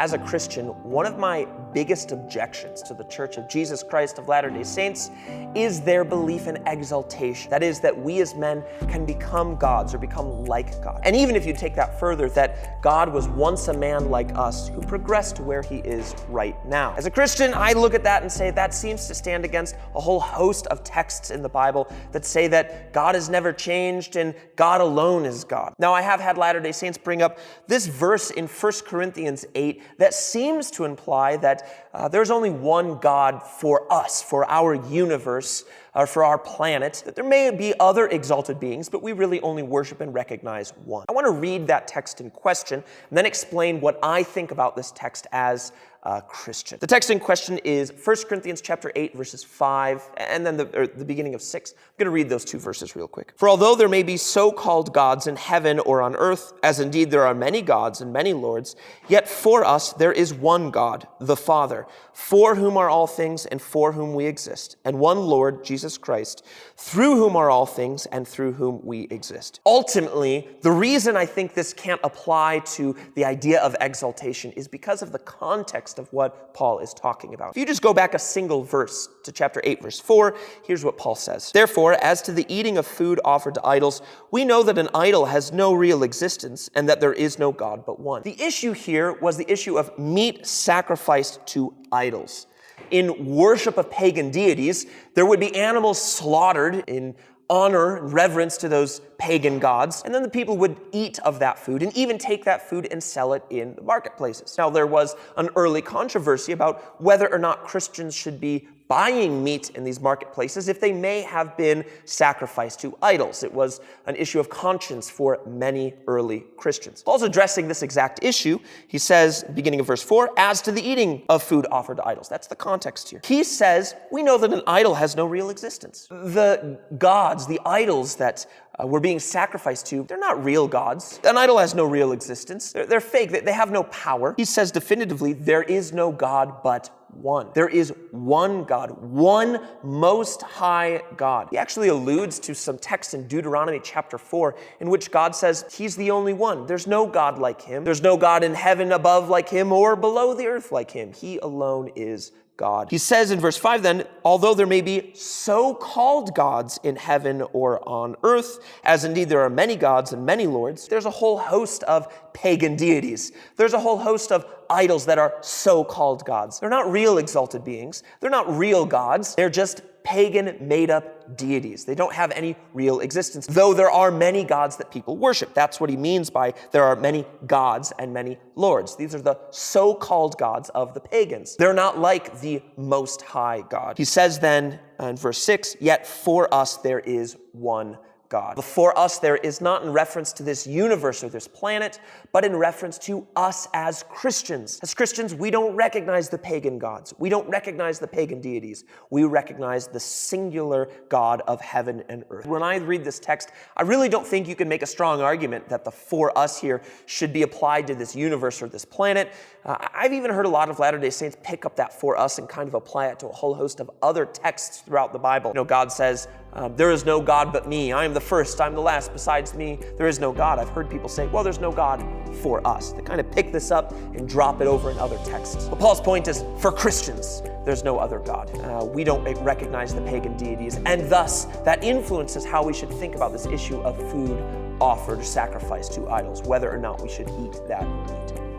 As a Christian, one of my biggest objections to the Church of Jesus Christ of Latter-day Saints is their belief in exaltation. That is, that we as men can become gods or become like God. And even if you take that further, that God was once a man like us who progressed to where he is right now. As a Christian, I look at that and say that seems to stand against a whole host of texts in the Bible that say that God has never changed and God alone is God. Now, I have had Latter-day Saints bring up this verse in 1 Corinthians 8 that seems to imply that there's only one God for us, for our universe, or for our planet, that there may be other exalted beings, but we really only worship and recognize one. I want to read that text in question and then explain what I think about this text as a Christian. The text in question is 1 Corinthians chapter 8, verses 5, and then the beginning of 6. I'm going to read those two verses real quick. For although there may be so-called gods in heaven or on earth, as indeed there are many gods and many lords, yet for us there is one God, the Father, for whom are all things and for whom we exist, and one Lord, Jesus Christ, through whom are all things and through whom we exist. Ultimately, the reason I think this can't apply to the idea of exaltation is because of the context of what Paul is talking about. If you just go back a single verse to chapter 8, verse 4, here's what Paul says. Therefore, as to the eating of food offered to idols, we know that an idol has no real existence and that there is no God but one. The issue here was the issue of meat sacrificed to idols. In worship of pagan deities, there would be animals slaughtered in honor and reverence to those pagan gods, and then the people would eat of that food and even take that food and sell it in the marketplaces. Now, there was an early controversy about whether or not Christians should be buying meat in these marketplaces if they may have been sacrificed to idols. It was an issue of conscience for many early Christians. Paul's addressing this exact issue. He says, beginning of verse 4, as to the eating of food offered to idols. That's the context here. He says, we know that an idol has no real existence. The gods, the idols that we're being sacrificed to, they're not real gods. An idol has no real existence. They're fake. They have no power. He says definitively, there is no God but one. There is one God, one most high God. He actually alludes to some text in Deuteronomy chapter 4 in which God says he's the only one. There's no God like him. There's no God in heaven above like him or below the earth like him. He alone is God. He says in verse 5 then, although there may be so-called gods in heaven or on earth, as indeed there are many gods and many lords, there's a whole host of pagan deities. There's a whole host of idols that are so-called gods. They're not real exalted beings. They're not real gods. They're just pagan made-up deities. They don't have any real existence, though there are many gods that people worship. That's what he means by there are many gods and many lords. These are the so-called gods of the pagans. They're not like the Most High God. He says then in verse 6, yet for us there is one God. The for us there is not in reference to this universe or this planet, but in reference to us as Christians. As Christians, we don't recognize the pagan gods. We don't recognize the pagan deities. We recognize the singular God of heaven and earth. When I read this text, I really don't think you can make a strong argument that the for us here should be applied to this universe or this planet. I've even heard a lot of Latter-day Saints pick up that for us and kind of apply it to a whole host of other texts throughout the Bible. You know, God says, there is no God but me. I am the first, I'm the last. Besides me, there is no God. I've heard people say, well, there's no God for us. They kind of pick this up and drop it over in other texts. But Paul's point is, for Christians, there's no other God. We don't recognize the pagan deities, and thus that influences how we should think about this issue of food offered, sacrificed to idols, whether or not we should eat that meat.